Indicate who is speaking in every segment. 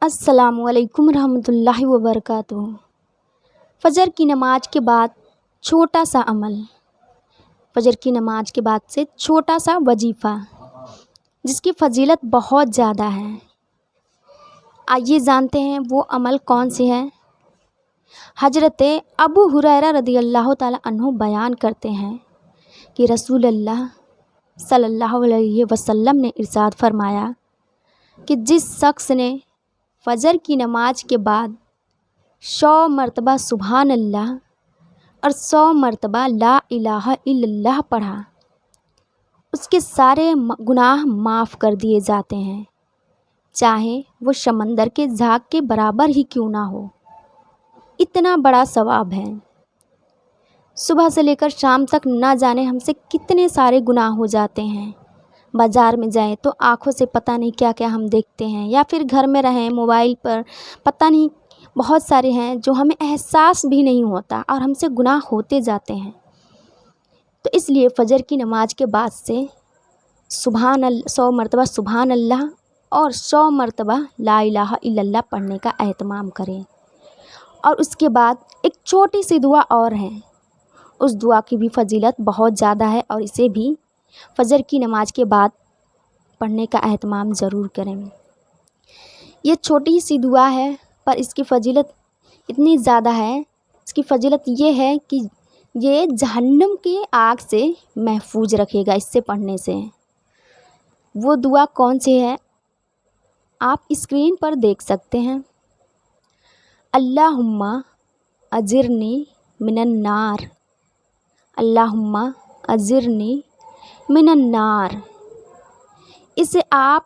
Speaker 1: السلام علیکم ورحمۃ اللہ وبرکاتہ۔ فجر کی نماز کے بعد چھوٹا سا عمل، فجر کی نماز کے بعد سے چھوٹا سا وظیفہ جس کی فضیلت بہت زیادہ ہے۔ آئیے جانتے ہیں وہ عمل کون سے ہیں۔ حضرت ابو ہریرہ رضی اللہ تعالیٰ عنہ بیان کرتے ہیں کہ رسول اللہ صلی اللہ علیہ وسلم نے ارشاد فرمایا کہ جس شخص نے فجر کی نماز کے بعد 100 مرتبہ سبحان اللہ اور 100 مرتبہ لا الہ الا اللہ پڑھا، اس کے سارے گناہ معاف کر دیے جاتے ہیں، چاہے وہ سمندر کے جھاگ کے برابر ہی کیوں نہ ہو۔ اتنا بڑا ثواب ہے۔ صبح سے لے کر شام تک نہ جانے ہم سے کتنے سارے گناہ ہو جاتے ہیں۔ بازار میں جائیں تو آنکھوں سے پتہ نہیں کیا کیا ہم دیکھتے ہیں، یا پھر گھر میں رہیں موبائل پر پتہ نہیں بہت سارے ہیں جو ہمیں احساس بھی نہیں ہوتا اور ہم سے گناہ ہوتے جاتے ہیں۔ تو اس لیے فجر کی نماز کے بعد سے 100 مرتبہ سبحان اللہ اور 100 مرتبہ لا الہ الا اللہ پڑھنے کا اہتمام کریں۔ اور اس کے بعد ایک چھوٹی سی دعا اور ہے، اس دعا کی بھی فضیلت بہت زیادہ ہے، اور اسے بھی فجر کی نماز کے بعد پڑھنے کا اہتمام ضرور کریں۔ یہ چھوٹی سی دعا ہے پر اس کی فضیلت اتنی زیادہ ہے۔ اس کی فضیلت یہ ہے کہ یہ جہنم کی آگ سے محفوظ رکھے گا اس سے پڑھنے سے۔ وہ دعا کون سی ہے آپ اسکرین پر دیکھ سکتے ہیں۔ اللہم اجرنی من النار، اللہم اجرنی من النار۔ اسے آپ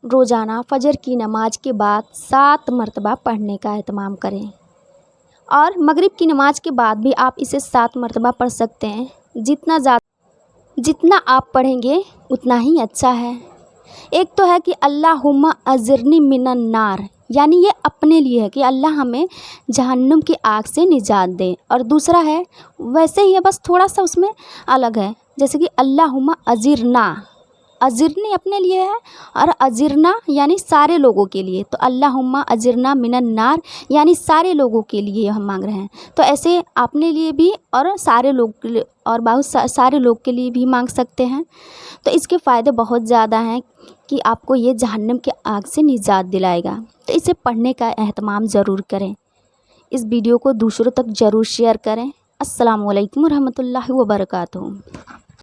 Speaker 1: روزانہ فجر کی نماز کے بعد 7 مرتبہ پڑھنے کا اہتمام کریں، اور مغرب کی نماز کے بعد بھی آپ اسے 7 مرتبہ پڑھ سکتے ہیں۔ جتنا آپ پڑھیں گے اتنا ہی اچھا ہے۔ ایک تو ہے کہ اللہم اجرنی من النار، یعنی یہ اپنے لیے ہے کہ اللہ ہمیں جہنم کی آگ سے نجات دے، اور دوسرا ہے ویسے ہی ہے بس تھوڑا سا اس میں الگ ہے، جیسے کہ اللہم اجرنا، اجرنی اپنے لیے ہے اور اجرنا یعنی سارے لوگوں کے لیے، تو اللہم اجرنا من النار یعنی سارے لوگوں کے لیے ہم مانگ رہے ہیں۔ تو ایسے اپنے لیے بھی اور سارے لوگ کے لیے اور بہت سارے لوگ کے لیے بھی مانگ سکتے ہیں۔ تو اس کے فائدے بہت زیادہ ہیں کہ آپ کو یہ جہنم کے آگ سے نجات دلائے گا، تو اسے پڑھنے کا اہتمام ضرور کریں۔ اس ویڈیو کو دوسروں تک ضرور شیئر کریں۔ السلام علیکم ورحمۃ اللہ وبرکاتہ۔